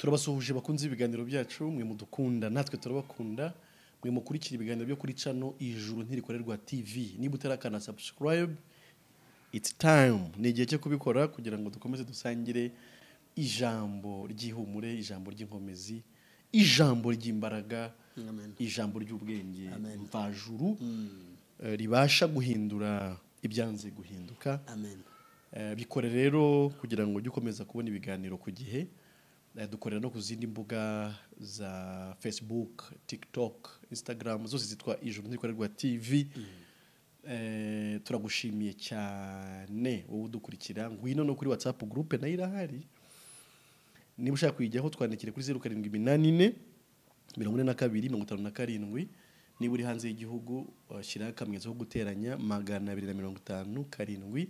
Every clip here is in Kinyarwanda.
turabasuhuje bakunze ibiganiro byacu mwe mudukunda natwe turabakunda mwe mukurikira ibiganiro byo kuri channel Ijuru Ntirikorerwa TV niba utarakana subscribe it's time ni igihe cyo kubikora kugira ngo dukomeze dusangire ijambo ry'ihumure ijambo ry'inkomezi ijambo ry'imbaraga ijambo ry'ubwenge mvajuru ribasha guhindura ibyanze guhinduka bikore rero kugira ngo ukomeze kubona ibiganiro ku gihe dukorera no ku zindi mbuga za Facebook, TikTok, Instagram zose zitwa Ijuru Ntirikorerwa TV. Turagushimiye cyane wowe udukurikira ngwino no kuri WhatsApp group na irahari niba ushaka kwijyaho twandikire kuri 0784 42 niba uri hanze y'igihugu shira akamwezo ko guteranya 250 karindwi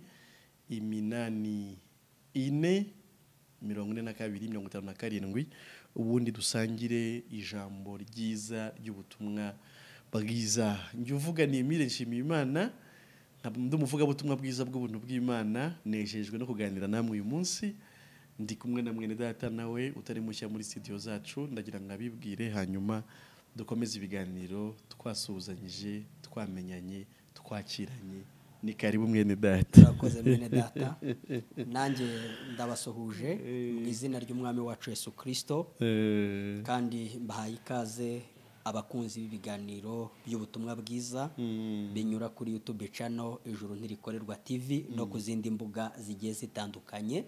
iminani ine 42 ubundi dusangire ijambo ryiza ry'ubutumwa bwiza njye uvuga ni Emile Nshimiyimana ndumuvuga ubutumwa bwiza bw'ubuntu bw'Imana nejejwe no kuganira namwe uyu munsi ndi kumwe na mwene data nawe utari mushya muri studio zacu ndagira ngo abibwire hanyuma dukomeze ibiganiro twasuzanyije twamenyanye twakiranye ni karibu mwene data urakoze mwene data nanjye ndabasuhuje mu izina ry'umwami wacu Yesu Kristo kandi mbahaye ikaze abakunzi b'ibiganiro by'ubutumwa bwiza binyura kuri YouTube channel Ijuru Ntirikorerwa TV no ku zindi mbuga zigiye zitandukanye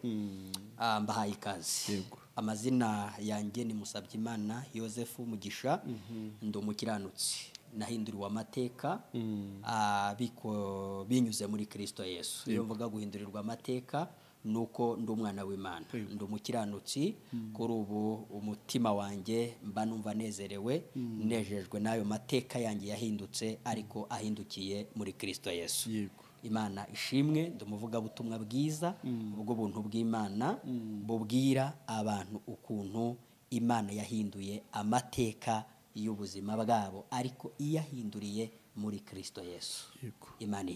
mbahaye ikaze amazina yanjye ni Musabyimana Joseph Mugisha ndi umukiranutsi nahinduriwe amateka binyuze muri Kristo Yesu iyo mvuga guhindurirwa amateka nuko ndi umwana w'Imana ndi umukiranutsi kuri ubu umutima wanjye mba numva nezerewe nejejwe nayo mateka yanjye yahindutse ariko ahindukiye muri Kristo Yesu Imana ishimwe ndumuvuga butumwa bwiza ubwo buntu bw'Imana bubwira abantu ukuntu Imana yahinduye amateka y'ubuzima bwabo ariko iyahinduriye muri Kristo Yesu Imana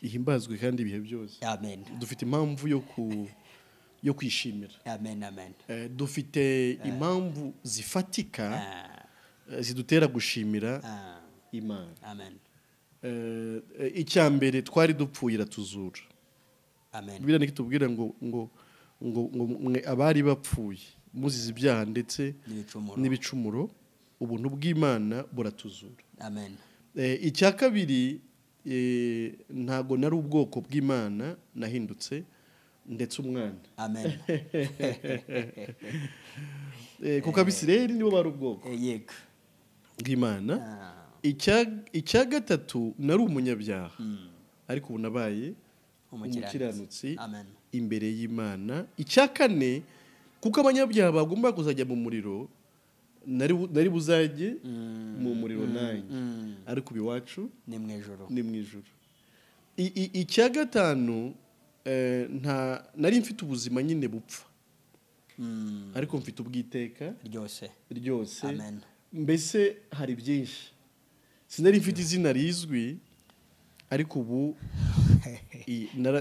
ihimbazwe kandi ibihe byose amen dufite impamvu yo kwishimira amen dufite impamvu zifatika zidutera gushimira Imana amen icyambere twari dupfuye iratuzura amen bibiri nikitubwira ngo abari bapfuye muzize ibyaha ndetse n'ibicumuro ubuntu bw'Imana buratuzura amen icya kabiri ntago nari ubwoko bw'Imana nahindutse ndetse umwana amen kuko Abisirayeli nibo bari ubwoko yego bw'Imana icya gatatu nari umunyabyaha ariko ubu nabaye umukiranutsi imbere y'Imana icya kane kuko abanyabyaha bagomba kuzajya mu muriro nari buzajye mu muriro nanjye ariko biwacu ni mu ijuru icya gatanu nari mfite ubuzima nyine bupfa ariko mfite ubwiteka ryose mbese hari byinshi sinari mfite izina rizwi ariko ubu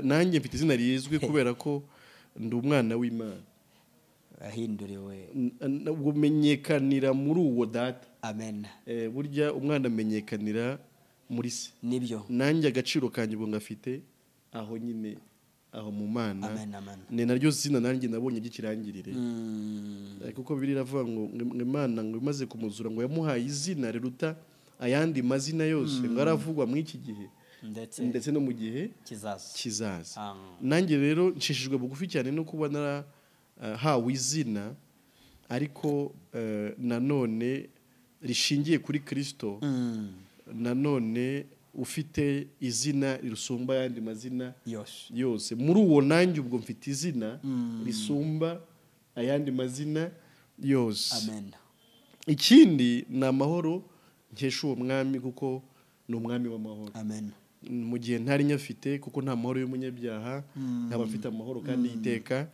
nanjye mfite izina rizwi kubera ko ndi umwana w'Imana ahinduriwe gumenyekanira muri uwo data amen burya umwana amenyekanira muri se nibyo nanjye agaciro kanjye ubwo ngafite aho nyine aho mu Mana ni naryo zina nanjye nabonye gikirangirire kuko biri ravuga ngo Imana ngo imaze kumuzura ngo yamuhaye izina riruta ayandi mazina yose ngo aravugwa muri iki gihe ndetse no mu gihe kizaza nanjye rero nshishijwe bugufi cyane no kubona hawe izina ariko nanone rishingiye kuri Kristo nanone ufite izina risumba ayandi mazina yose muri uwo nanjye ubwo mfite izina risumba ayandi mazina yose ikindi ni amahoro nkesha uwo mwami kuko ni umwami w'amahoro mu gihe ntari nyafite kuko nta mahoro y'umunyabyaha nkaba mfite amahoro kandi iteka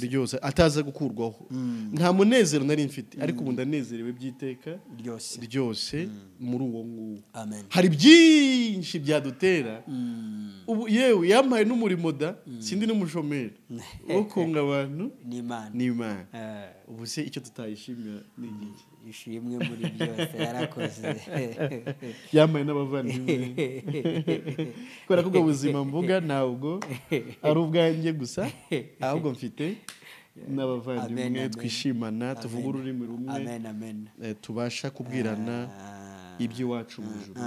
ryose ataza gukurwaho nta munezero nari mfite ariko ubu ndanezerewe by'iteka ryose muri uwo nguwo hari byinshi byadutera ubu yewe yampaye n'umurimo da sindi n'umushomeri wo kunga abantu n'Imana ubu se icyo tutayishimira ni iki ishimwe muri byose yarakoze yampaye n'abavandimwe kubera ko ubwo buzima mvuga ntabwo ari ubwanjye gusa ahubwo mfite n'abavandimwe twishimana tuvuga ururimi rumwe tubasha kubwirana iby'iwacu mu ijuru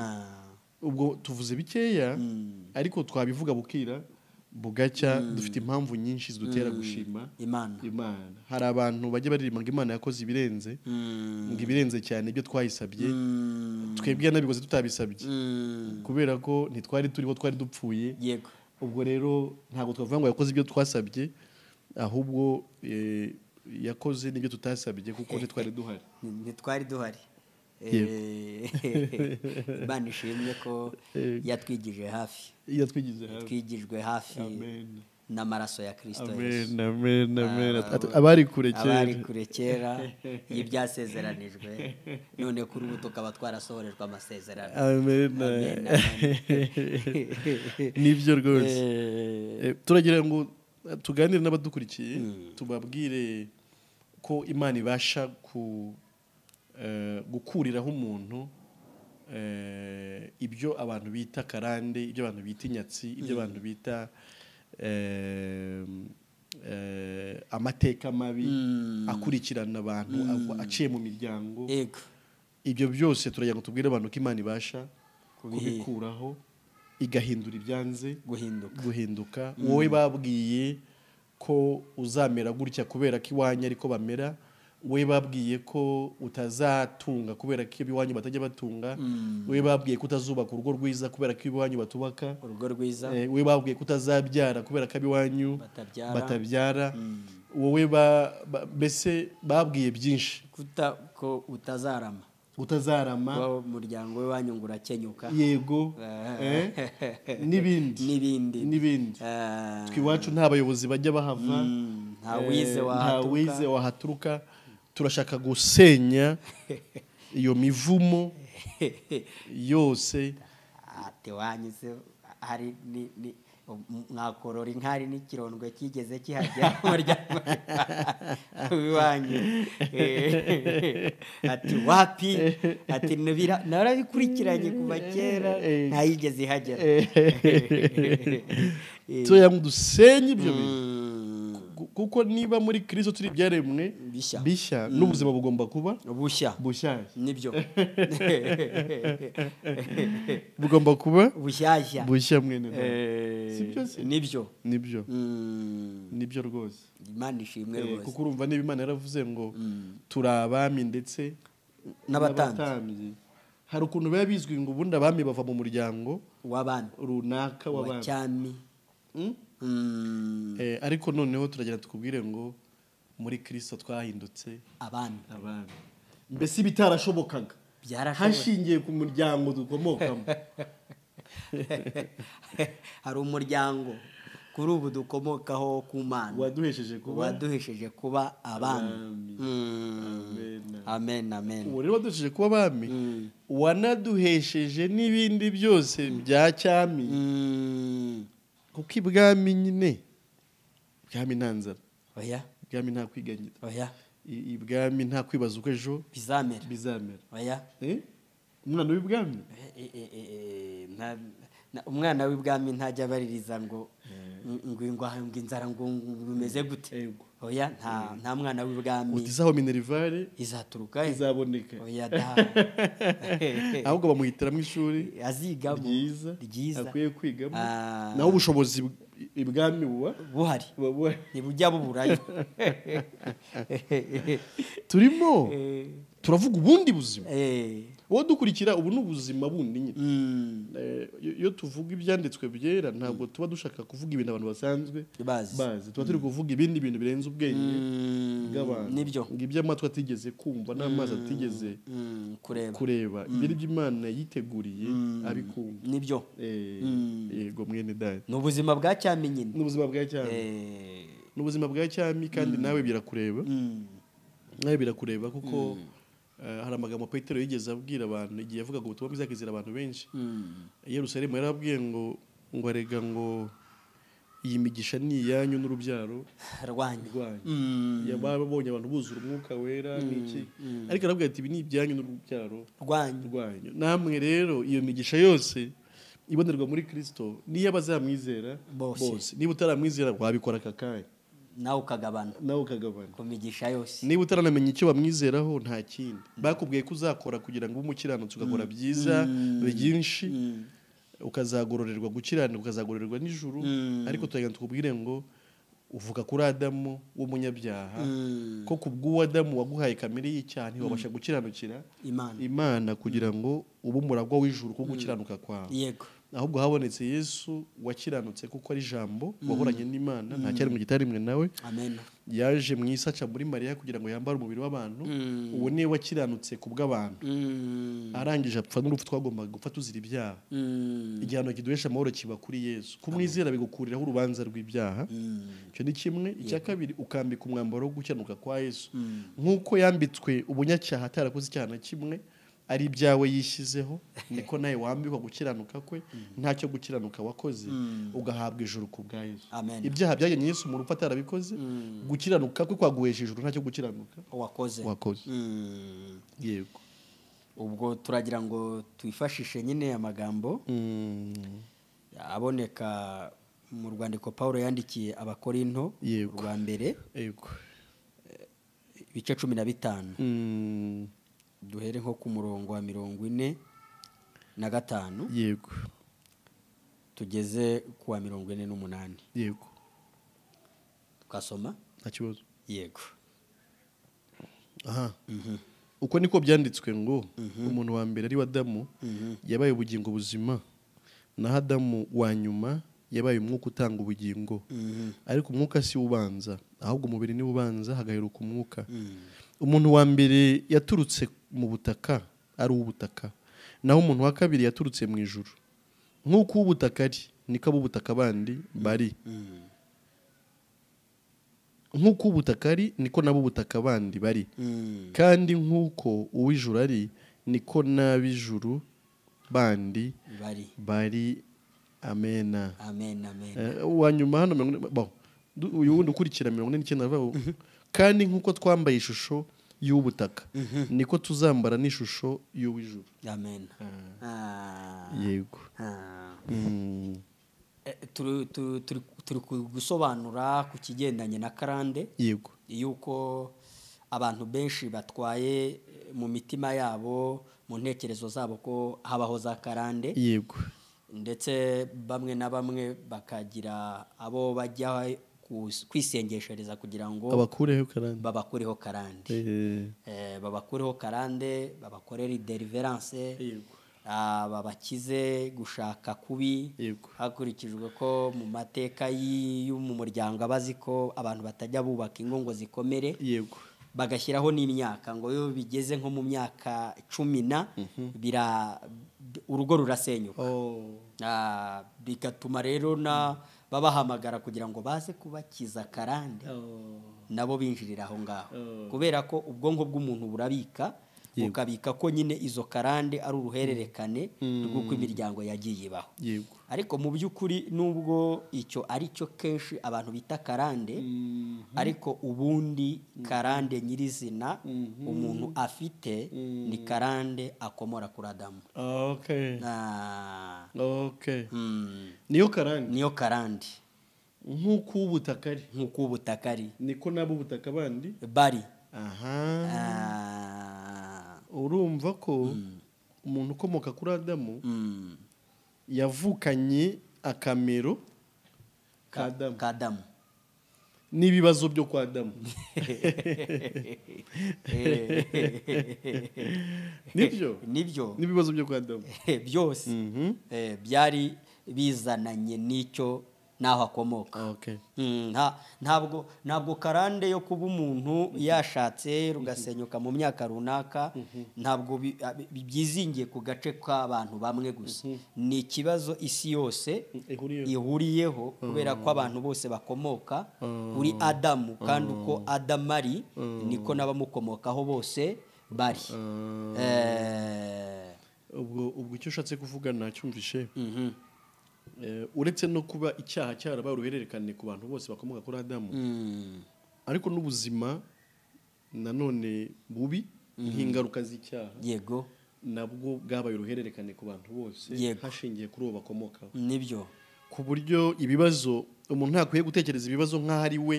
ubwo tuvuze bikeya ariko twabivuga bukira bugacya dufite impamvu nyinshi zidutera gushima Imana hari abantu bajya baririmba ngo Imana yakoze ibirenze ngo ibirenze cyane ibyo twayisabye twebwe nabikoze tutabisabye kubera ko ntitwari turiho twari dupfuye yego ubwo rero ntabwo twavuga ngo yakoze ibyo twasabye ahubwo yakoze n'ibyo tutasabye kuko ntitwari duhari banishimye ko yatwigije hafi twigijwe hafi n'amaraso ya Kristo Yesu abari kure kera y'ibyasezeranijwe none kuri ubu tukaba twarasohorejwe amasezerano nibyo rwose turagira ngo tuganire n'abadukurikiye tubabwire ko Imana ibasha gukuriraho umuntu ibyo abantu bita karande ibyo abantu bita inyatsi ibyo abantu bita amateka mabi akurikirana abantu aciye mu miryango ibyo byose turagira ngo tubwire abantu ko Imana ibasha kubikuraho igahindura ibyanze guhinduka wowe babwiye ko uzamera gutya kubera ko iwanyu ariko bamera we babwiye ko utazatunga kubera ko iwanyu batajya batunga we babwiye ko utazubaka urugo rwiza kubera ko iwanyu batubaka urugo rwiza we babwiye ko utazabyara kubera ko iwanyu batabyara wowe mbese babwiye byinshi ko utazarama umuryango we wanyu ngo urakenyuka yego n'ibindi twiwacu nta bayobozi bajya bahava nta wize wahaturuka turashaka gusenya iyo mivumo yose wanyuze hari mwakorora inkari n'ikirondwe kigeze kihagera umuryango w'iwanyu ati wapi ati narabikurikiranye kuva kera ntayigeze ihagera tuya ngo dusenye ibyo bintu kuko niba muri Kristo turi byaremwe bishya n'ubuzima bugomba kuba bushya nibyo bugomba kuba bushya mwene sibyo se nibyo rwose Imana ishimwe rwose kuko urumva niba Imana yaravuze ngo turi abami ndetse n'abatambyi hari ukuntu biba bizwi ngo ubundi abami bava mu muryango w'abami runaka w'abami ariko noneho turagira tukubwire ngo muri Kristo twahindutse abami mbese bitarashobokaga hashingiye ku muryango dukomokamo hari umuryango kuri ubu dukomokaho ku Mana waduhesheje kuba abami amen ubu rero waduhesheje kuba abami wanaduhesheje n'ibindi byose bya cyami kuko ibwami nyine ibwami nta nzara ibwami nta kwiganyira ibwami nta kwibaza uko ejo bizamera umwana w'ibwami umwana w'ibwami ntajya abaririza ngo inzara ngo bimeze gute oya nta mwana w'ibwami utizaho minerivare izaturuka izaboneka oya ahubwo bamuhitiramo ishuri azigamo ryiza akwiye kwigamo naho ubushobozi ibwami buhari ntibujya buburayo turimo turavuga ubundi buzima wowe dukurikira ubu ni ubuzima bundi nyine iyo tuvuga ibyanditswe byera ntabwo tuba dushaka kuvuga ibintu abantu basanzwe bazi tuba turi kuvuga ibindi bintu birenze ubwenge bw'abantu ngo ibyo amatwi atigeze kumva n'amazi atigeze kureba ibyo Imana yiteguriye abikumva nibyo yego mwene dada ni ubuzima bwa cyami nyine ni ubuzima bwa cyami kandi nawe birakureba kuko hari amagambo Petero yigeze abwira abantu igihe yavugaga ubutumwa bwiza akizera abantu benshi. Yerusalemu yarabwiye ngo arega ngo iyi migisha ni iyanyu n'urubyaro rwanyu. Yababonye abantu buzura umwuka wera n'iki, ariko arabwira ati ibi ni ibyanyu n'urubyaro rwanyu. Namwe rero iyo migisha yose ibonerwa muri Kristo niyo abazamwizera bose. Niba utaramwizera wabikora aka kanya nawe ukagabana ku migisha yose. Niba utaranamenya icyo bamwizeraho nta kindi bakubwiye ko uzakora kugira ngo ube umukiranutsi ugakora byiza byinshi ukazagororerwa gukiranirwa ukazagororerwa n'ijuru, ariko tugenda tukubwire ngo uvuga kuri Adamu w'umunyabyaha ko kubw'uwo Adamu waguhaye kamere y'icyaha ntiwabasha gukiranukira Imana kugira ngo ube umuragwa w'ijuru ko gukiranuka kwawe. Yego. Ahubwo habonetse Yesu wakiranutse kuko ari ijambo wahoranye n'Imana nta cyari mu gitarimwe nawe. Amen. Yaje mu isi aca muri Mariya kugira ngo yambare umubiri w'abantu. Uwo niwe wakiranutse kubw'abantu. Arangije apfa n'urupfu twagombaga gupfa tuzira ibyaha. Igihano kiduhesha amahoro kiba kuri Yesu. Kumwizera bigukuriraho urubanza rw'ibyaha. Icyo ni kimwe. Icya kabiri ukambika umwambaro wo gukiranuka kwa Yesu. Nk'uko yambitswe ubunyacyaha atarakoze icyaha na kimwe ari ibyawe yishyizeho, niko nawe wambikwa gukiranuka kwe ntacyo gukiranuka wakoze ugahabwa ijuru ku bwa Yesu. Ibyaha byajyanye Yesu mu rupfu atarabikoze, gukiranuka kwe kwaguhesha ijuru ntacyo gukiranuka wakoze. Yego. Ubwo turagira ngo twifashishe nyine amagambo aboneka mu rwandiko Paulo yandikiye Abakorinto rwa mbere ibice 15. Duhere nko ku murongo wa 45. Yego. Tugeze ku wa 48. Yego. Tukasoma nta kibazo. Yego. Aha. Uko niko byanditswe ngo umuntu wa mbere ari wa Adamu yabaye ubugingo buzima, na Adamu wa nyuma yabaye umwuka utanga ubugingo. Ariko umwuka si ubanza, ahubwo umubiri ni ubanza hagaheruka umwuka. Umuntu wa mbere yaturutse mu butaka ari ubutaka, naho umuntu wa kabiri yaturutse mu ijuru. Nk'uko ubutaka ari niko abubutaka bandi bari. Nk'uko ubutaka ari niko nabo ubutaka bandi bari. Kandi nk'uko uw'ijuru ari niko n'ab'ijuru bandi bari. Amena. Wanyuma hano uyu wundi ukurikira 49 kandi nk'uko twambaye ishusho y'ubutaka niko tuzambara n'ishusho y'uw'ijuru. Amen. Yego. Turi gusobanura ku kigendanye na karande. Yego. Yuko abantu benshi batwaye mu mitima yabo mu ntekerezo zabo ko habaho za karande. Yego. Ndetse bamwe na bamwe bakagira abo bajya kwisengeshereza kugira ngo babakureho karande. Babakureho karande, babakorera deliverance, babakize gushaka kubi. Hakurikijwe ko mu mateka yo mu muryango abazi ko abantu batajya bubaka ingo ngo zikomere. Bagashyiraho n'imyaka ngo yo bigeze nko mu myaka 10 urugo rurasenyuka. Bigatuma rero babahamagara kugira ngo baze kubakiza karande. Nabo binjirira aho ngaho kubera ko ubwonko bw'umuntu burabika, ukabika ko nyine izo karande ari uruhererekane rw'uko imiryango yagiye ibaho. Ariko mu by'ukuri nubwo icyo ari cyo kenshi abantu bita karande, ariko ubundi karande nyirizina umuntu afite ni karande akomora kuri Adamu. Niyo karande. Nk'uko ubutaka ari niko nabo ubutaka bandi bari. Urumva ko umuntu ukomoka kuri Adamu yavukanye akamero ka Adamu n'ibibazo byo kwa Adamu. Nibyo n'ibibazo byo kwa Adamu byose byari bizananye n'icyo naho akomoka. Ntabwo karande yo kuba umuntu yashatse rugasenyuka mu myaka runaka ntabwo byizingiye ku gace k'abantu bamwe gusa. Ni ikibazo isi yose ihuriyeho kubera ko abantu bose bakomoka kuri Adamu, kandi uko Adamu ari niko n'abamukomokaho bose bari. ubwo icyo ushatse kuvuga nacyumvishe. Uretse no kuba icyaha cyarabaye uruhererekane ku bantu bose bakomoka kuri Adamu, ariko n'ubuzima nanone bubi nk'ingaruka z'icyaha yego nabwo bwabaye uruhererekane ku bantu bose hashingiye kuri uwo bakomokaho. nibyo, ku buryo ibibazo umuntu ntakwiye gutekereza ibibazo nk'aho ari we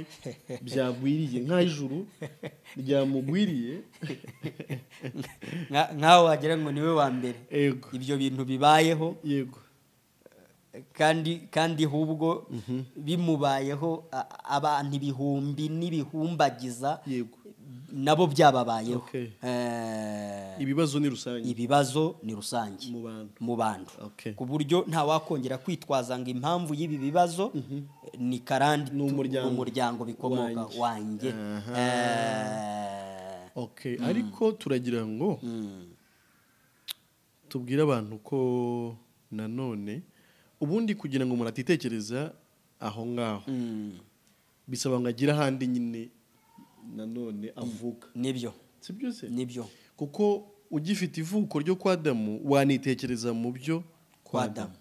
byagwiriye, nk'aho ijuru ryamugwiriye, nk'aho wagira ngo niwe wa mbere ibyo bintu bibayeho. Yego. kandi ahubwo bimubayeho abantu ibihumbi n'ibihumbagiza nabo byababayeho. Ibibazo ni rusange mu bantu, ku buryo nta wakongera kwitwaza ngo impamvu y'ibi bibazo ni karandi n'umuryango bikomoka wanjye. Ariko turagira ngo tubwire abantu ko nanone ubundi kugira ngo umuntu atitekereza aho ngaho bisaba ngo agire ahandi nyine nanone avuka. Nibyo, si byo se? Nibyo, kuko ugifite ivuko ryo kwa Adamu wanitekereza mu byo kwa Adamu.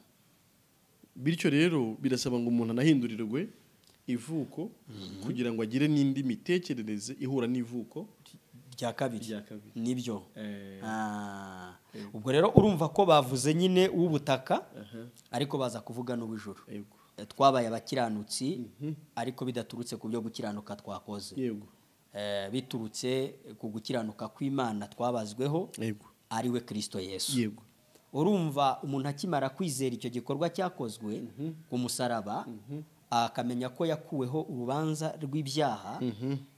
Bityo rero birasaba ngo umuntu anahindurirwe ivuko kugira ngo agire n'indi mitekerereze ihura n'ivuko rya kabiri. Nibyo. Ubwo rero urumva ko bavuze nyine w'ubutaka ariko baza kuvuga n'ubujuru. Twabaye abakiranutsi ariko bidaturutse ku byo gukiranuka twakoze, biturutse ku gukiranuka kw'Imana twabazweho ari we Kristo Yesu. Urumva umuntu akimara kwizera icyo gikorwa cyakozwe ku musaraba, akamenya ko yakuweho urubanza rw'ibyaha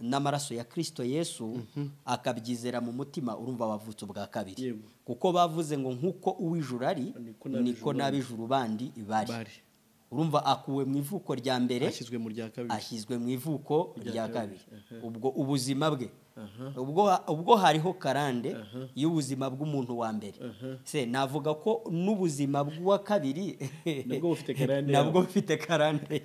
n'amaraso ya Kristo Yesu, akabyizera mu mutima, urumva wavutse ubwa kabiri. Kuko bavuze ngo nk'uko uw'ijuru ari niko n'ab'ijuru bandi bari. Urumva akuwe mu ivuko rya mbere ashyizwe mu ivuko rya kabiri. Ubwo ubuzima bwe ubwo hariho karande y'ubuzima bw'umuntu wa mbere, se navuga ko n'ubuzima bw'uwa kabiri nabwo bufite karande.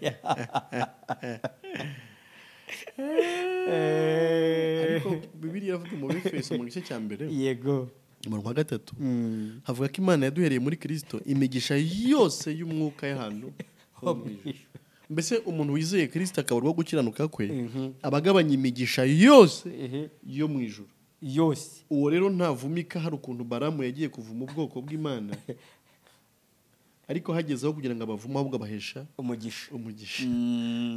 Ariko Bibiliya iravuga mu Efeso mu gice cya mbere yego mu rwa 3 havuga ko Imana yaduhereye muri Kristo imigisha yose y'umwuka y'ahantu ho mu ijuru. Mbese umuntu wizeye Kristo akabarwa gukiranuka kwe abagabanya imigisha yose yo mu ijuru yose. Uwo rero ntavumika. Hari ukuntu Baramu yagiye kuvuma ubwoko bw'Imana ariko hagezeho kugira ngo abavuma ahubwo abahesha umugisha.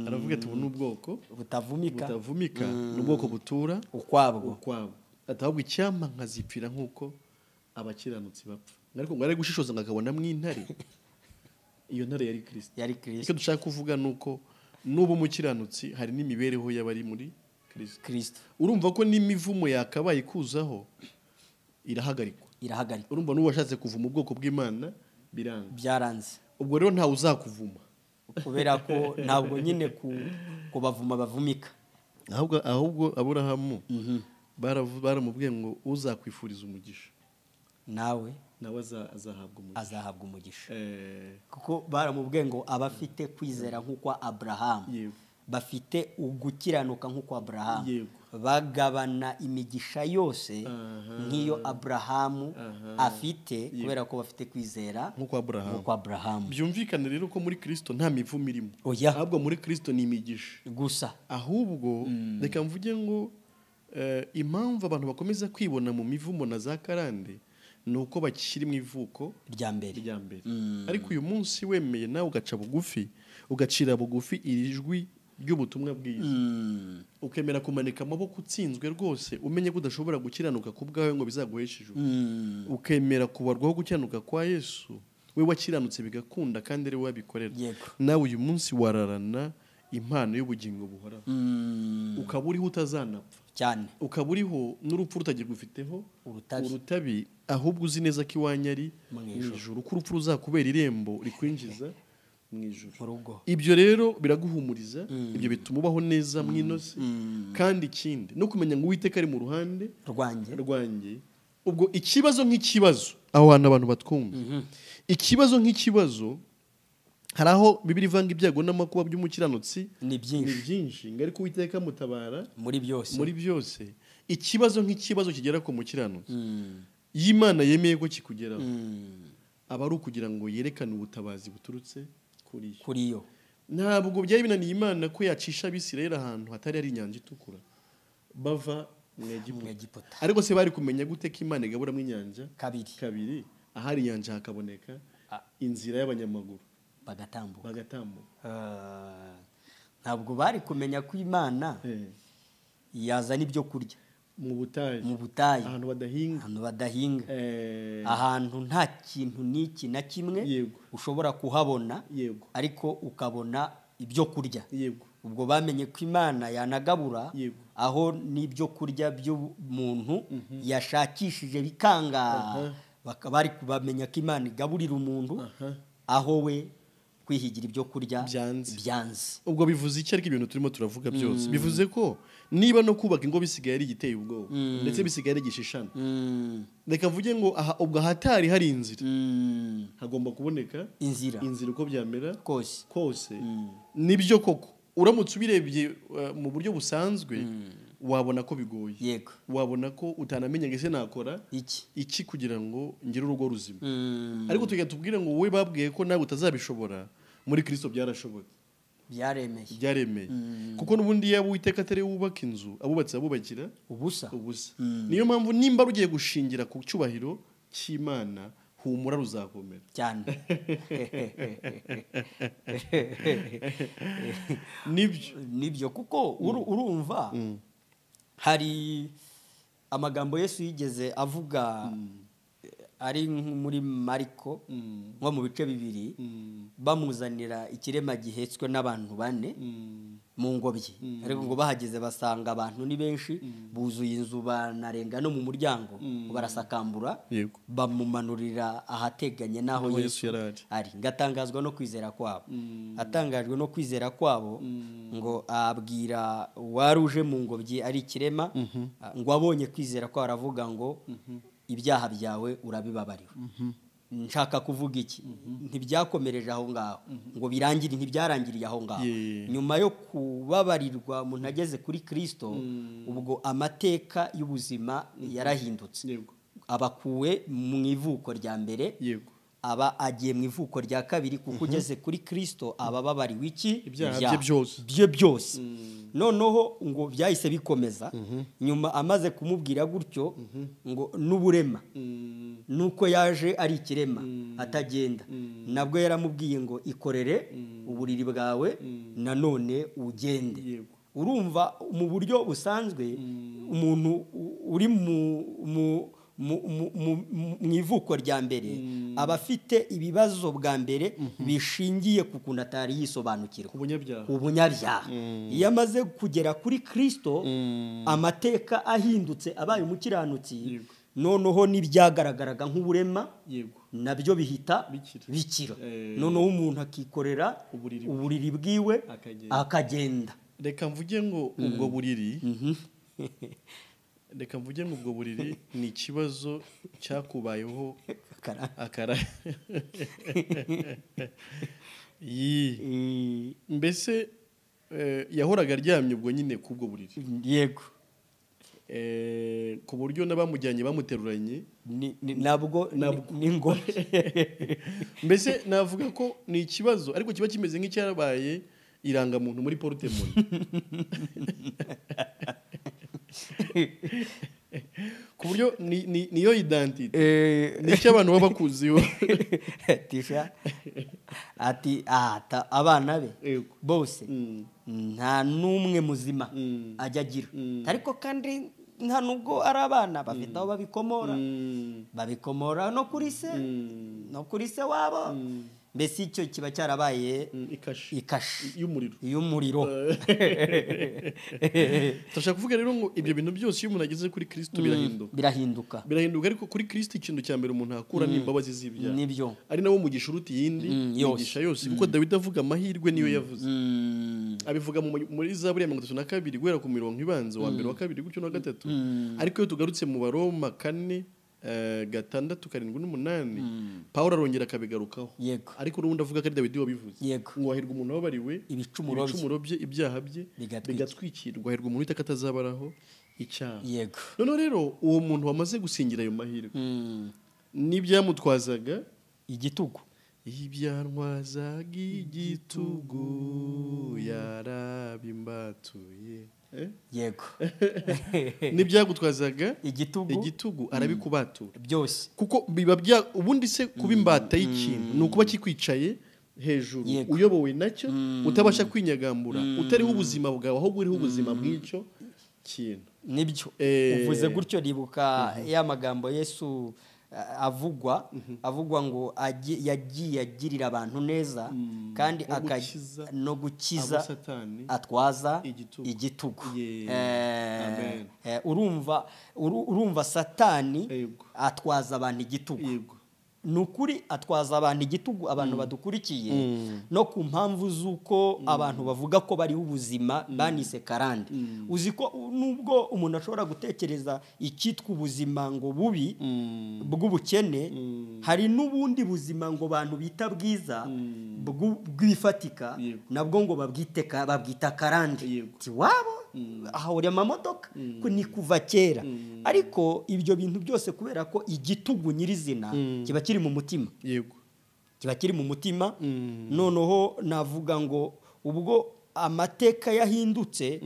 Aravuga ati ubu n'ubwoko butavumika n'ubwoko butura ukwabwo. Atahubwo icyampa nkazipfira nk'uko abakiranutsi bapfa. Ariko ngo ari gushishoza ngo akabona mw'intare, iyo ntare yari Kristo. Icyo dushaka kuvuga nuko n'ubu umukiranutsi hari n'imibereho y'abari muri Kristo. Urumva ko n'imivumo yakabaye kuzaho irahagarikwa. Urumva n'ubu washatse kuvuma ubwoko bw'Imana byaranze. Ubwo rero ntawe uzakuvuma kubera ko ntabwo nyine kubavuma bavumika. Ahubwo Aburahamu baramubwiye ngo uzakwifuriza umugisha nawe azahabwa umugisha. Kuko baramubwiye ngo abafite kwizera nk'uko Aburahamu, bafite ugukiranuka nk'uko Aburahamu, bagabana imigisha yose nk'iyo Aburahamu afite, kubera ko bafite kwizera nk'uko Aburahamu. Byumvikane rero ko muri Kristo nta mivumo irimo, ahubwo muri Kristo ni imigisha gusa. Ahubwo reka mvuge ngo impamvu abantu bakomeza kwibona mu mivumo na za karande nuko bakishyira mu ivuko rya mbere. Ariko uyu munsi wemeye nawe ugacira bugufi iri jwi ry'ubutumwa bwiza, ukemera kumanika amaboko utsinzwe rwose, umenye ko udashobora gukiranuka ku bwawe ngo bizaguheshe ijuru, ukemera kubarwaho gukiranuka kwa Yesu, we wakiranutse bigakunda kandi ari we wabikorera, nawe uyu munsi wararana impano y'ubugingo buhoraho. Ukaba uriho utazanapfa cyane, ukaba uriho n'urupfu rutagirwufiteho urutabi, ahubwo uzi neza ko iwanyu ari mu ijuru, ko urupfu ruzakubera irembo rikwinjiza mu ijuru. Ibyo rero biraguhumuriza, ibyo bituma ubaho neza mu inosi. Kandi ikindi no kumenya ngo Uwiteka ari mu ruhande rwanjye. Ubwo ikibazo nk'ikibazo, aho hantu abantu batwumva, ikibazo nk'ikibazo, hari aho Bibiliya ivanga ibyago n'amakuba by'umukiranutsi ni byinshi, ngo ariko Uwiteka mutabara muri byose. ikibazo nk'ikibazo kigera ku mukiranutsi y'Imana yemeye ko kikugeraho aba ari ukugira ngo yerekane ubutabazi buturutse kuri yo. Ntabwo byari binaniye Imana ko yacisha Abisirayeli ahantu hatari ari inyanja itukura bava mu Egiputa, ariko se bari kumenya gute ko Imana igaburamo inyanja kabiri ahari inyanja hakaboneka inzira y'abanyamaguru bagatambuka? Ntabwo bari kumenya ko Imana yazana ibyo kurya mu butayu ahantu badahinga, ahantu nta kintu n'iki na kimwe ushobora kuhabona, ariko ukabona ibyo kurya. Ubwo bamenye ko Imana yanagabura aho n'ibyo kurya by'umuntu yashakishije bikanga, bari kubamenya ko Imana igaburira umuntu aho we kwihigira ibyo kurya byanze. Ubwo bivuze iki? Ariko ibintu turimo turavuga byose bivuze ko niba no kubaka ingo bisigaye ari igiteye ubwoba ndetse bisigaye ari gishishana, reka mvuge ngo ubwo hatari hari inzira hagomba kuboneka inzira uko byamera kose. Nibyo koko uramutse ubirebye mu buryo busanzwe wabona ko bigoye, wabona ko utanamenya ngo ese nakora iki kugira ngo ngire urugo ruzima. Ariko tujya tubwire ngo wowe babwiye ko nawe utazabishobora, muri Kristo byarashobotse, byaremeye. Kuko n'ubundi yaba Uwiteka atari wubaka inzu, abubatsi abubakira ubusa. Niyo mpamvu nimba rugiye gushingira ku cyubahiro cy'Imana, humura ruzakomera cyane. Nibyo kuko urumva hari amagambo Yesu yigeze avuga ari muri Mariko nko mu bice 2, bamuzanira ikirema gihetswe n'abantu 4 mu ngobyi, ariko ngo bahageze basanga abantu ni benshi, buzuye inzu banarenga no mu muryango, barasakambura bamumanurira ahateganye naho Yesu ari. Ngatangazwa no kwizera kwabo. Atangajwe no kwizera kwabo, ngo abwira waruje mu ngobyi ari ikirema, ngo abonye kwizera kwabo aravuga ngo ibyaha byawe urabibabariwe. Nshaka kuvuga iki? Ntibyakomereje aho ngaho ngo birangire, ntibyarangiriye aho ngaho. Nyuma yo kubabarirwa umuntu ageze kuri Kristo, ubwo amateka y'ubuzima yarahindutse. Abakuwe mu ivuko rya mbere, aba agiye mu ivuko rya kabiri, kuko ugeze kuri Kristo aba babariwe iki? Ibyaha byose. Noneho ngo byahise bikomeza, nyuma amaze kumubwira gutyo ngo n'uburema nuko yaje ari ikirema atagenda, nabwo yaramubwiye ngo ikorere uburiri bwawe nanone ugende. Urumva mu buryo busanzwe umuntu uri mu ivuko rya mbere aba afite ibibazo bwa mbere bishingiye ku kuntu atari yisobanukirwa, ubunyabyaha. Iyo amaze kugera kuri Kristo, amateka ahindutse, abaye umukiranutsi, noneho n'ibyagaragaraga nk'uburema nabyo bihita bikira. Noneho umuntu akikorera uburiri bwiwe akagenda. Reka mvuge ngo ubwo buriri ni ikibazo cyakubayeho mbese yahoraga aryamye ubwo nyine kubwo buriri. Yego. Ku buryo n'abamujyanye bamuteruranye nabwo n'ingore. Mbese navuga ko ni ikibazo ariko kiba kimeze nk'icyabaye irangamuntu muri portemone. Ku buryo niyo identity nicyo abantu baba bakuziho. Tisha ati abana be bose nta numwe muzima ajya agira, ariko kandi nta nubwo ari abana bafite aho babikomora no kuri se wabo. Mbese icyo kiba cyarabaye ikashi y'umuriro. Turashaka kuvuga rero ngo ibyo bintu byose iyo umuntu ageze kuri Kristo birahinduka, ariko kuri Kristo ikintu cya mbere umuntu akura ni imbabazi z'ibyaha. Nibyo ari nawo mugisha uruti yindi yigisha yose, kuko Dawidi avuga amahirwe niyo yavuze. Abivuga muri Zaburi ya 32 guhera ku mirongo ibanza wa mbere wa kabiri gutyo na gatatu. Ariko iyo tugarutse mu Baroma 4 6 7 8 Pawulo arongera akabigarukaho. Ariko n'ubundi avuga ko ari Dawidi wabivuze ngo hahirwa umuntu wabariwe ibicumuro bye ibyaha bye bigatwikirwa, hahirwa umuntu utaka atazabaraho icyaha. Yego. None rero uwo muntu wamaze gusingira ayo mahirwe n'ibyamutwazaga igitugu, ibyantwazaga igitugu yarabimbatuye. Yego. N'ibyagutwazaga igitugu arabikubatura byose, kuko biba ubundi se kuba imbata y'ikintu ni ukuba kikwicaye hejuru, uyobowe nacyo, utabasha kwinyagambura, utariho ubuzima bwawe ahubwo uriho ubuzima bw'icyo kintu. Nibyo uvuze gutyo ribuka ya magambo Yesu avugwa ngo yagiye agirira abantu neza kandi no gukiza atwaza igitugu. Urumva Satani atwaza abantu igitugu. Nukuri atwaza abantu igitugu, abantu badukurikiye, no ku mpamvu z'uko abantu bavuga ko bari ubuzima banise karande. Uzi ko nubwo umuntu ashobora gutekereza icyitwa ubuzima ngo bubi bw'ubukene, hari n'ubundi buzima ngo abantu bita bwiza bw'ifatika, nabwo ngo babwita karande. Wabo ahahuriye amamodoka ni kuva kera, ariko ibyo bintu byose kubera ko igitugu nyirizina kiba kiri mu mutima. Yego, kiba kiri mu mutima. Noneho navuga ngo ubwo amateka yahindutse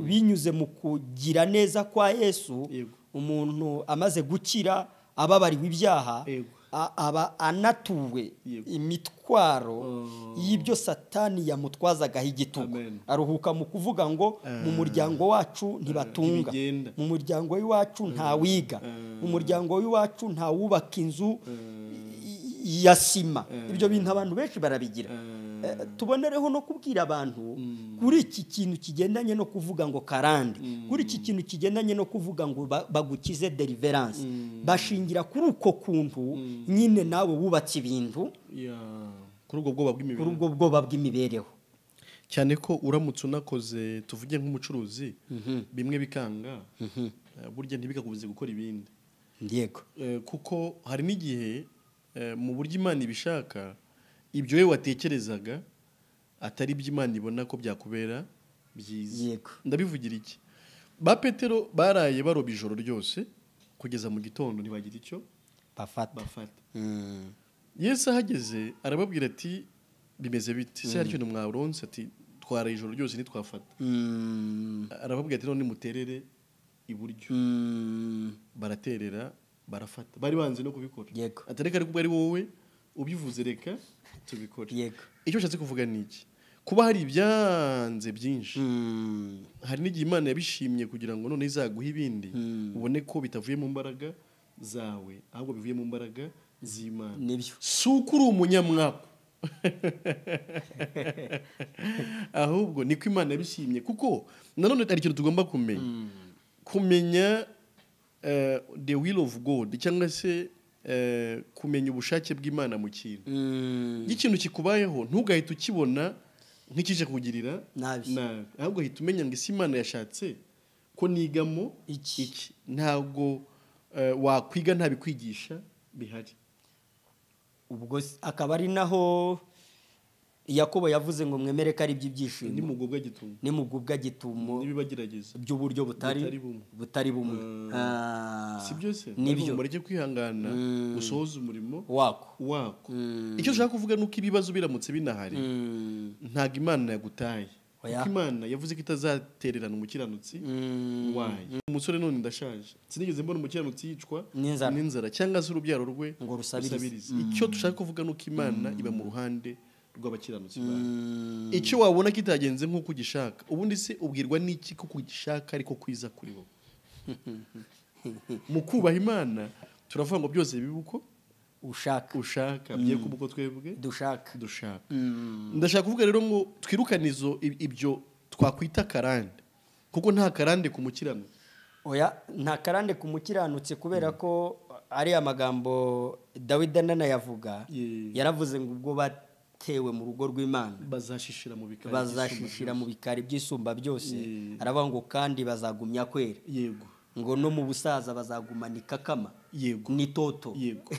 binyuze mu kugira neza kwa Yesu, umuntu amaze gukira ababariwe ibyaha, aba anatuwe imitwaro y'ibyo Satani yamutwazagaho igitugu. Aruhuka mu kuvuga ngo mu muryango wacu ntibatunga, mu muryango w'iwacu nta wiga, mu muryango w'iwacu nta wubaka inzu ya sima. Ibyo bintu abantu benshi barabigira. Tubonereho no kubwira abantu kuri iki kintu kigendanye no kuvuga ngo karande, kuri iki kintu kigendanye no kuvuga ngo bagukize deliverance, bashingira kuri uko kuntu nyine nawe wubatse ibintu kuri ubwo bwoba bw'imibereho. Cyane ko uramutse unakoze, tuvuge nk'umucuruzi, bimwe bikanga, burya ntibikakubuze gukora ibindi. Yego. Kuko hari n'igihe mu buryo Imana ibishaka, ibyo wewe watekerezaga atari ibyo Imana ibona ko byakubera byiza. Yego. Ndabivugira iki? Ba Petero baraye baroba ijoro ryose kugeza mu gitondo ntibagira icyo bafata. Yesu ahageze arababwira ati bimeze bite? Se hari ikintu mwaronse? Ati twara ijoro ryose ntitwafata. Arababwira ati none muterere iburyo. Baraterera barafata. Bari banze no kubikora. Atareka ariko bari wowe ubivuze reka tubikora. Icyo ushatse kuvuga ni iki? Kuba hari ibyanze byinshi, hari n'igihe Imana yabishimye kugira ngo none izaguha ibindi, ubone ko bitavuye mu mbaraga zawe ahubwo bivuye mu mbaraga z'Imana. Nibyo. Suko uri umunyamwako ahubwo niko Imana yabishimye. Kuko nanone ari ikintu tugomba kumenya the will of God, cyangwa se kumenya ubushake bw'Imana mu kintu. Ikintu kikubayeho ntugahita ukibona nk'ikije kugirira nabi, ahubwo hita umenya ngo isi Imana yashatse ko nigamo iki. Ntabwo wakwiga ntabikwigisha bihari. Ubwo akaba ari naho Yakobo yavuze ngo mwemere ko ari iby'ibyishimo nimugubwa gitumo n'ibibagerageza by'uburyo butari bumwe. Si byose nibyo mureke kwihangana usohoza umurimo wako. Icyo ushaka kuvuga nuko ibibazo biramutse binahari ntago Imana yagutaye, kuko Imana yavuze ko itazatererana umukiranutsi wayo. Umusore none ndashaje, sinigeze mbona umukiranutsi yicwa n'inzara cyangwa se urubyaro rwe ngo rusabirize. Icyo dushaka kuvuga nuko Imana iba mu ruhande rw'abakiranutsi bayo. Icyo wabona kitagenze nk'uko ugishaka, ubundi se ubwirwa n'iki ko kugishaka ariko kwiza kuri wowe? Mu kubaha Imana turavuga ngo byose bibe uko ushaka bye kuko twebwe dushaka. Ndashaka kuvuga rero ngo twirukanizo ibyo twakwita karande, kuko nta karande ku mukiranutsi. Oya, nta karande ku mukiranutsi, kubera ko ari amagambo Dawidi yavuga, yaravuze ngo ubwo tewe mu rugo rw'Imana bazashishira mu bikari by'isumba byose. Aravuga ngo kandi bazagumya kwera. Yego. ngo no mu busaza bazagumana ikakama yego n'itoto yego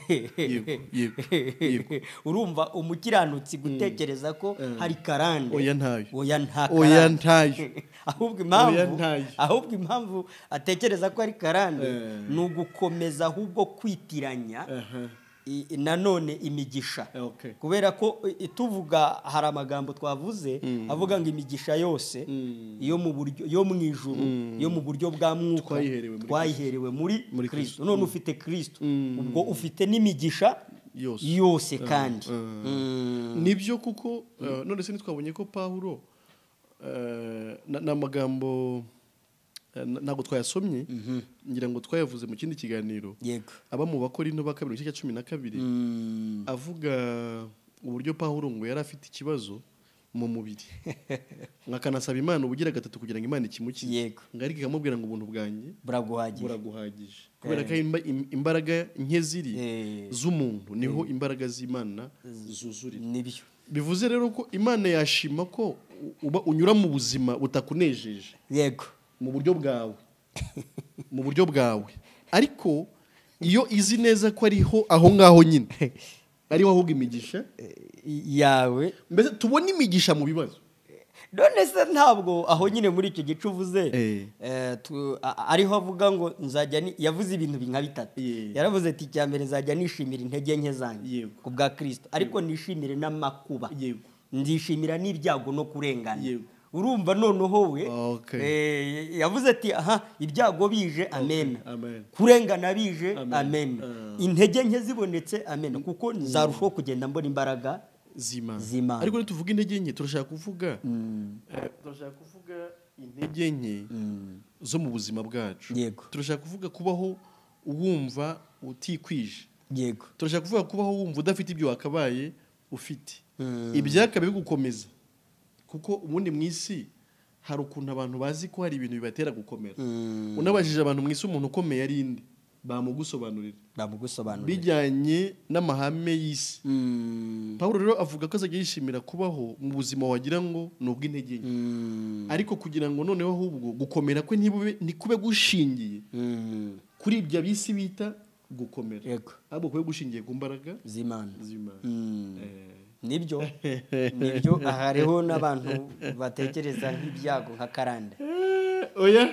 yego urumva umukiranutsi gutekereza ko hari karande oya ntayo oya ntayo ahubwo impamvu atekereza ko ari karande ni ugukomeza ahubwo kwitiranya nanone imigisha kubera ko tuvuga hari amagambo twavuze avuga ngo imigisha yose yo mu ijuru yo mu buryo bwa mwuka twayiherewe muri Kristo none ufite Kristo ubwo ufite n'imigisha yose kandi nibyo kuko none se ntitwabonye ko Pawulo n'amagambo ntabwo twayasomye ngira ngo twayavuze mu kindi kiganiro yego aba mu Bakorinto ba 2:12 avuga uburyo Pawulo ngo yari afite ikibazo mu mubiri mwakanasaba Imana ubugira gatatu kugira ngo Imana ikimukize yego ngarika ikamubwira ngo ubuntu bwanjye buraguhagije kubera ko imbaraga nke ziri z'umuntu niho imbaraga z'Imana zuzurira nibyo bivuze rero ko Imana yashima ko uba unyura mu buzima butakunejeje yego mu buryo bwawe ariko iyo izi neza ko ariho aho ngaho nyine ariho ahubwo imigisha yawe mbese tubona imigisha mu bibazo none se ntabwo aho nyine muri icyo gice uvuze ariho avuga ngo yavuze ibintu nka bitatu yaravuze ati icya mbere nzajya nishimira intege nke zanjye ku bwa Kristo ariko nishimire n'amakuba ndishimira n'ibyago no kurengana urumva noneho we yavuze ati ibyago bije amen kurengana bije amen intege nke zibonetse amen kuko nzarushaho kugenda mbona imbaraga z'Imana ariko tuvuga intege nke turashaka kuvuga intege nke zo mu buzima bwacu turashaka kuvuga kubaho wumva utikwije yego turashaka kuvuga kubaho wumva udafite ibyo wakabaye ufite ibyakabaye gukomeza kuko ubundi mu isi hari ukuntu abantu bazi ko hari ibintu bibatera gukomera unabajije abantu mu isi umuntu ukomeye ari inde bamugusobanurira bijyanye n'amahame y'isi Pawulo rero avuga ko azajya yishimira kubaho mu buzima wagira ngo ni ubw'intege nke ariko kugira ngo noneho ahubwo gukomera kwe ntikube gushingiye kuri ibyo abisi bita gukomera ahubwo kube gushingiye ku mbaraga z'Imana nibyo hariho n'abantu batekereza nk'ibyago nka karande oya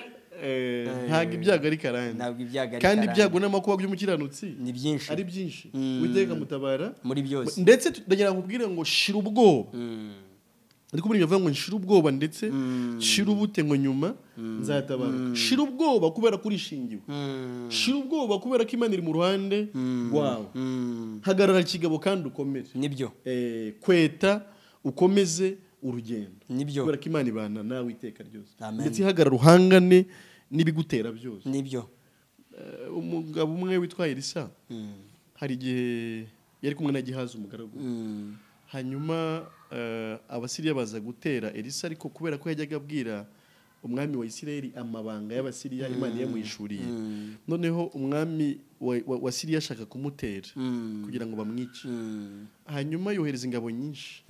ntabwo ibyago ari karande kandi ibyago n'amakuba by'umukiranutsi ari byinshi Uwiteka mutabara muri byose ndetse ndagira ngo ubwire ngo shira ubwoba ariko muri bivuga ngo nshira ubwoba ndetse shira ubute ngo nyuma nzatabaruka shira ubwoba kubera ko urishingiwe shira ubwoba kubera ko Imana iri mu ruhande rwawe hagarara kigabo kandi ukomere nibyo kweta ukomeze urugendo nibyo kubera ko Imana ibana nawe iteka ryose ndetse hagarara uhangane n'ibigutera byose nibyo umugabo umwe witwa Elisa hari igihe yari kumwe na Gehazi umugaragu hanyuma abasiriya baza gutera Elisa ariko kubera ko yajyaga abwira umwami wa Isirayeli amabanga y'abasiriya Imana yamwishuriye noneho umwami wa Siriya ashaka kumutera kugira ngo bamwice hanyuma yohereza ingabo nyinshi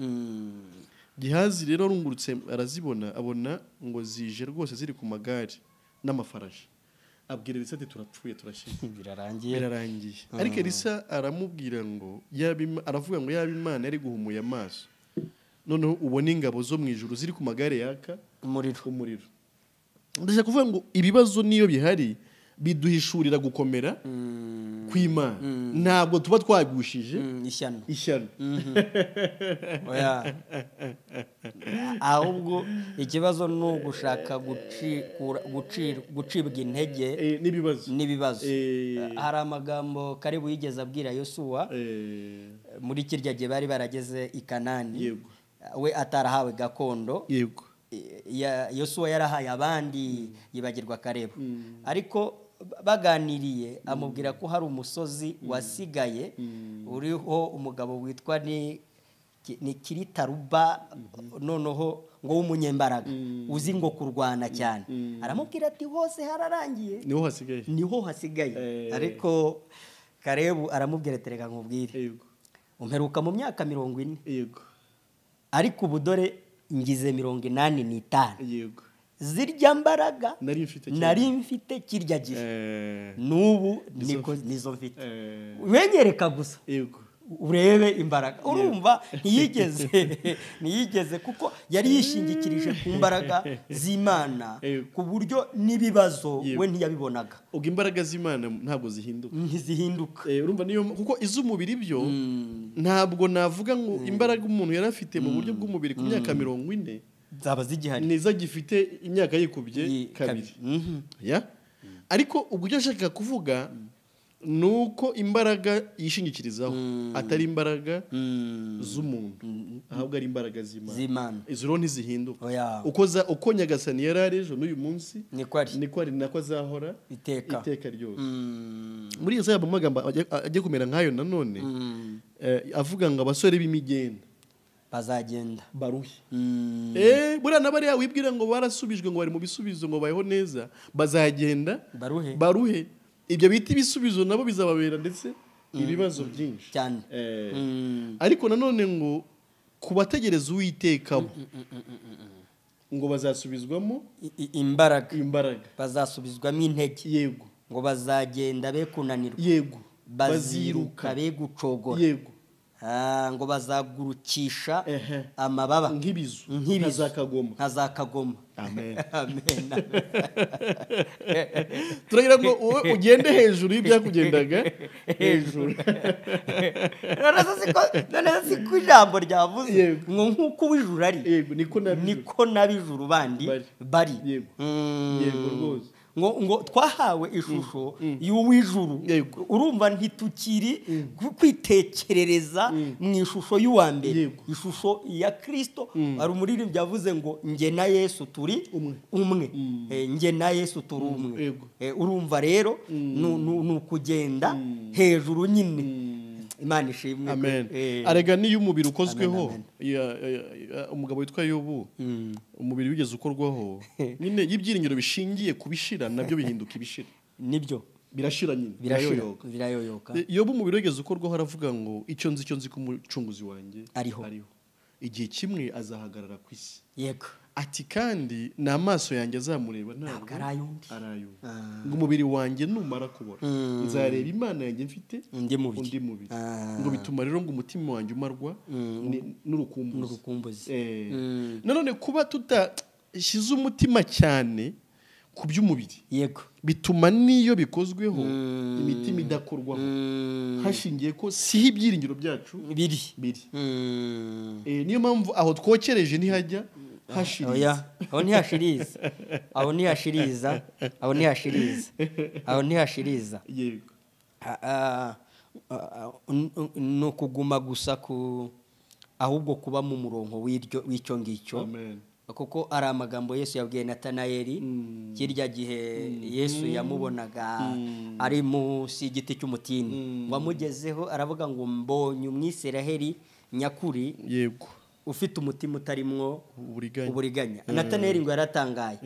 Gehazi rero arungurutse arazibona abona ngo zije rwose ziri ku magare n'amafarashi abwira Elisa ati turapfuye turashize birarangiye ariko Elisa aramubwira ngo aravuga ngo yaba Imana yari guhumuye amaso noneho ubona ingabo zo mu ijuru ziri ku magare yaka umuriro ndashaka kuvuga ngo ibibazo niyo bihari biduhishurira gukomera kw'Imana ntabwo tuba twagushije ishyano ahubwo ikibazo ni ugushaka gucibwa intege n'ibibazo hari amagambo Kalebu yigeze abwira Yosuwa muri kirya gihe bari barageze i Kanani we atarahawe gakondo Yosuwa yarahaye abandi yibagirwa Kalebu ariko baganiriye amubwira ko hari umusozi wasigaye uriho umugabo witwa ni Kiritaruba noneho ngo w'umunyembaraga uzi ngo kurwana cyane aramubwira ati hose hararangiye niho hasigaye ariko Kalebu aramubwira ati reka nkubwire umperuka mu myaka 40 ariko ubu dore ngize 85 zirya mbaraga nari mfite kirya gihe n'ubu nizo mfite wenyereka gusa urebe imbaraga urumva ntiyigeze kuko yari yishingikirije ku mbaraga z'Imana ku buryo n'ibibazo we ntiyabibonaga. Ubwo imbaraga z'Imana ntabwo ntizihinduka urumva niyo kuko iz'umubiri byo ntabwo navuga ngo imbaraga umuntu yari afite mu buryo bw'umubiri ku myaka 40 zaba zigihari niza gifite imyaka yikubye kabiri ariko ubwo icyo ashaka kuvuga nuko imbaraga yishingikirizaho atari imbaraga z'umuntu ahubwo ari imbaraga z'Imana izo rero ntizihinduka uko Nyagasani yari ari ejo n'uyu munsi niko ari nako azahora iteka ryose. Muri Yesaya mu magambo ajye kumera nkayo nanone avuga ngo abasore b'imigenda bazagenda baruhe buriya nabariya wibwira ngo barasubijwe ngo bari mu bisubizo ngo bayeho neza bazagenda baruhe ibyo bita ibisubizo nabo bizababera ndetse ibibazo byinshi cyane ariko nanone ngo kubategereza Uwiteka ngo bazasubizwamo imbaraga bazasubizwamo intege yego ngo bazagenda be kunanirwa yego baziruka be gucogora yego ngo bazagurukisha amababa nk'ibizu nkazakagoma. Amen. Turagira ngo ugende hejuru y'ibyakugendaga hejuru. None siko ijambo ryavuze ngo nk'uko uwijuru ari niko n'abijuru bandi bari. Yego rwose. ngo twahawe ishusho y'uwijuru urumva ntitukiri kwitekerereza mu ishusho y'uwa mbere ishusho ya Kristo. ari umuririmbyi yavuze ngo nge na Yesu turi umwe nge na Yesu turi umwe. Urumva rero n'ukugenda hejuru nyine. Imana ishimwe. Amen. Arega niyo umubiri ukozweho umugabo witwa Yobu umubiri wigeze ukorwaho nyine y'ibyiringiro bishingiye kubishira nabyo bihinduka ibishira nibyo birashira nyine birayoyoka. Yobu umubiri wigeze ukorwaho aravuga ngo icyo nzi ko umucunguzi wanjye ariho igihe kimwe azahagarara ku isi yego ati kandi n'amaso yanjye azamureba ntabwo arayundi ngo umubiri wanjye numara kubora nzareba Imana yanjye mfite undi mubiri ngo bituma rero ngo umutima wanjye umarwa n'urukumbuzi. Nanone kuba tutashyize umutima cyane ku by'umubiri yego bituma niyo bikozweho imitima idakorwaho hashingiye ko siho ibyiringiro byacu biri. Niyo mpamvu aho twokereje ntihajya aho ntihashiriza yego no kuguma gusa ahubwo kuba mu murongo w'icyo ngicyo kuko ari amagambo Yesu yabwiye Natanayeli kirya gihe Yesu yamubonaga ari munsi y'igiti cy'umutini wamugezeho aravuga ngo mbonye umwisiraheli nyakuri yego ufite umutima utarimwo uburiganya. Natanayeli ngo yaratangaye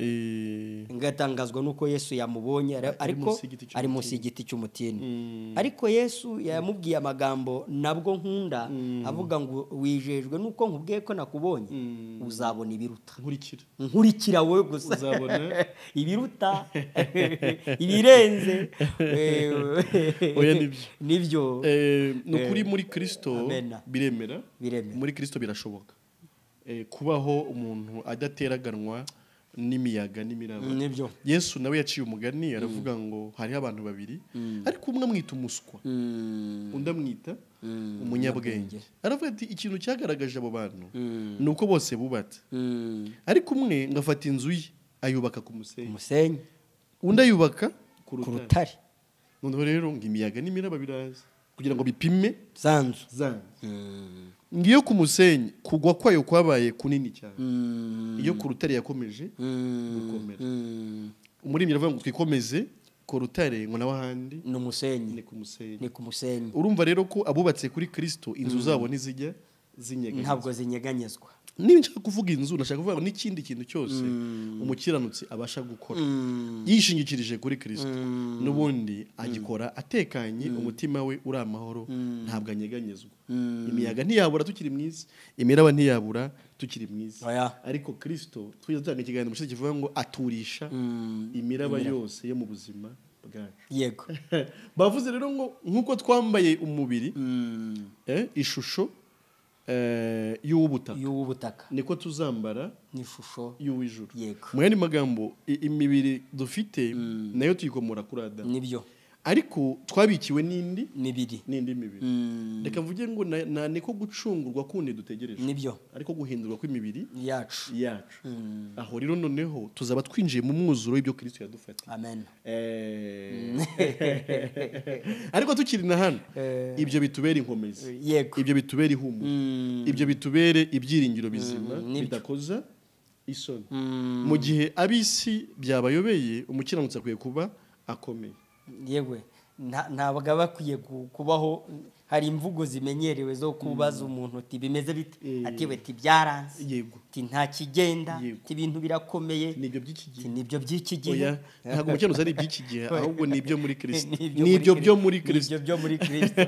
ngatangazwa nuko Yesu yamubonye ariko ari munsi y'igiti cy'umutini. Ariko Yesu yamubwiye amagambo nabwo nkunda avuga ngo wijejwe nuko nkubwiye ko nakubonye uzabona ibiruta nkurikira wowe gusa uzabona ibiruta ibirenze nibyo nukuri muri Kristo biremera muri Kristo birashoboka kubaho umuntu adateraganwa n'imiyaga n'imiraba. Nibyo Yesu nawe yaciye umugani aravuga ngo hari abantu babiri ariko umwe amwita umuswa undi amwita umunyabwenge. Aravuga ati ikintu cyagaragaje abo bantu nuko bose bubatse ariko umwe ngafata inzu ye ayubaka ku musenyi undi ayubaka ku rutare. Noneho rero ngo imiyaga n'imiraba biraza kugira ngo bipime zanzu ngiyo ku musenyi kugwa kwayo kwabaye kunini cyane iyo ku rutare yakomeje gukomera. Umuririmbyi aravuga ngo twikomeze ku rutare ngo nawe ahandi ni ku musenyi. Urumva rero ko abubatse kuri Kristo inzu zabo ntizijya zinyeganyezwa ntabwo zinyeganyezwa niba nshaka kuvuga inzu nashaka kuvuga n'ikindi kintu cyose umukiranutsi abasha gukora yishingikirije kuri Kristo n'ubundi agikora atekanye umutima we uri amahoro ntabwo anyeganyezwa imiyaga ntiyabura tukiri mwiza imiraba ntiyabura tukiri mwiza ariko Kristo tujya dutanga ikiganiro mushize kivuga ngo aturisha imiraba yose yo mu buzima bwacu yego bavuze rero ngo nkuko twambaye umubiri ishusho y'ubutaka niko tuzambara n'ishusho y'uwijuru mu yandi magambo imibiri dufite nayo tuyikomora kuri Adamu nibyo ariko twabikiwe n'indi mibiri reka mvuge ngo niko gucungurwa kundi dutegereje nibyo ariko guhindurwa kw'imibiri yacu aho rero noneho tuzaba twinjiye mu mwuzuro w'ibyo Kristo yadufatiye amen ariko tukiri na hano ibyo bitubera inkomezi ibyo bitubera ihumure ibyo bitubere ibyiringiro bizima bidakoza isoni mu gihe ab'isi byabayobeye umukiranutsi akwiye kuba akomeye yewe ntabwo bakwiye kubaho hari imvugo zimenyerewe zo kubaza umuntu uti bimeze bite ati we ti byaranze ti nta kigenda ti ibintu birakomeye nibyo by'iki gihe ntabwo umukiranutsi ari iby'iki gihe ahubwo ni ibyo muri Kristo nibyo byo muri Kristo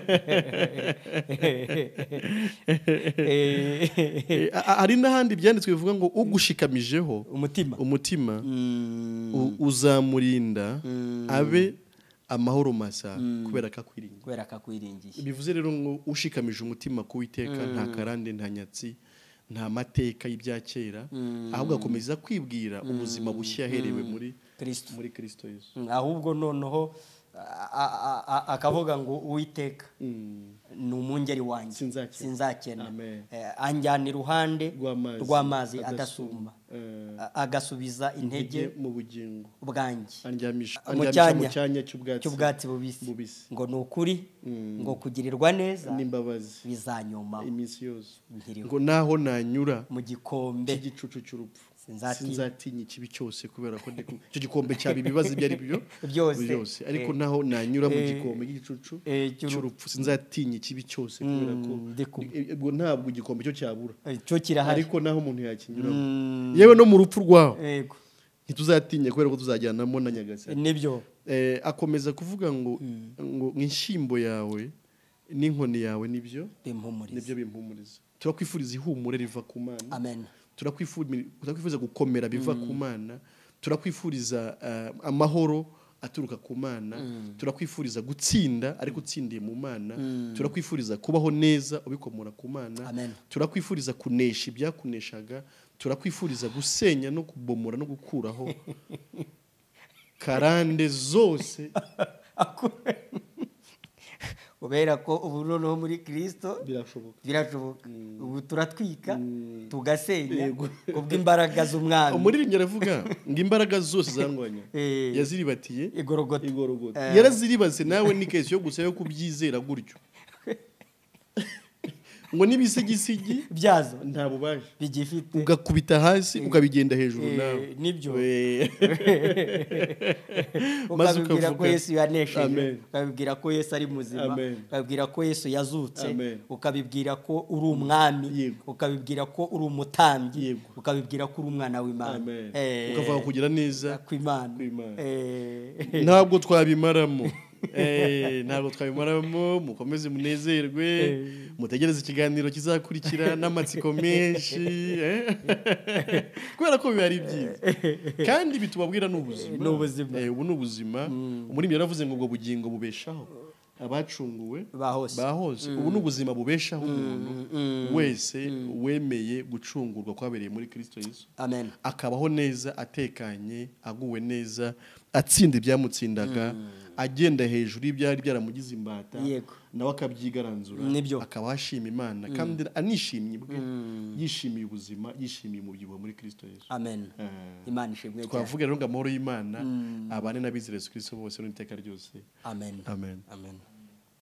hari n'ahandi byanditswe bivuga ngo ugushikamijeho umutima uzamurinda abe amahoro masa kubera kakwiringiye bivuze rero ngo ushikamije umutima kuwiteka nta karande nta nyatsi nta mateka y'ibyakera ahubwo akomeza kwibwira ubuzima bushya yaherewe muri Kristo Yesu ahubwo noneho akavuga ngo uwiteka ni umwungeri wanjye sinzakena anjyana iruhande rw'amazi adasuma agasubiza intege mu bugingo bwanjye andyamisha mu cyanya cy'ubwatsi bubisi ngo ni ukuri ngo kugirirwa neza n'imbabazi bizanyuma iminsi yose ngo naho nanyura mu gikombe cy'igicucu cy'urupfu sinzatinya ikibi cyose kubera ko icyo gikombe cyaba ibibazo ibyo ari byo byose ariko naho nanyura mu gikombe cy'igicucu cy'urupfu sinzatinya ikibi cyose kubera ko ntabwo igikombe cyo cyabura cyo kirahari ariko naho umuntu yakinyuramo yewe no mu rupfu rwaho ntituzatinya kubera ko tuzajyanamo na Nyagasani nibyo akomeza kuvuga ngo nk'inshimbo yawe n'inkoni yawe nibyo bimpumuriza turakwifuriza ihumure riva ku Mana amen turakwifuza gukomera biva ku Mana turakwifuriza amahoro aturuka ku Mana turakwifuriza gutsinda ariko utsindiye mu Mana turakwifuriza kubaho neza ubikomora ku Mana turakwifuriza kunesha ibyakuneshaga turakwifuriza gusenya no kubomora no gukuraho karande zose ubera ko ubu noneho muri Kristo birashoboka ubu turatwika tugasenya kubw'imbaraga z'umwami umuririmbyi aravuga ngo imbaraga zose zangwanya yaziribatiye igorogota yaraziribatse nawe ni kesi yo gusa yo kubyizera gutyo ngo n'ibisigisigi byazo nta bubasha bigifite ugakubita hasi ukabigenda hejuru nawe nibyo ukabibwira ko Yesu yanesheje ukabibwira ko Yesu ari muzima ukabibwira ko Yesu yazutse ukabibwira ko uri umwami ukabibwira ko uri umutambyi ukabibwira ko uri umwana w'Imana ukavuga kugira neza kw'Imana ntabwo twabimaramo ntabwo twabimaramo mukomeze munezerwe mutegereze ikiganiro kizakurikira n'amatsiko menshi kubera ko biba ari byiza kandi bitubabwira n'ubuzima ubu ni ubuzima umuririmbyi yaravuze ngo ubwo bugingo bubeshaho abacunguwe bahose ubu ni ubuzima bubeshaho umuntu wese wemeye gucungurwa kwabereye muri Kristo Yesu akabaho neza atekanye aguwe neza atsinda ibyamutsindaga agenda hejuru y'ibyari byaramugize imbata nawe akabyigaranzura akaba ashima Imana kandi anishimye bwe yishimiye ubuzima yishimiye umubyibuho muri Kristo Yesu amen Imana ishimwe twavuga rero ngo amahoro y'Imana abane n'abizera Yesu Kristo bose n'iteka ryose amen amen amen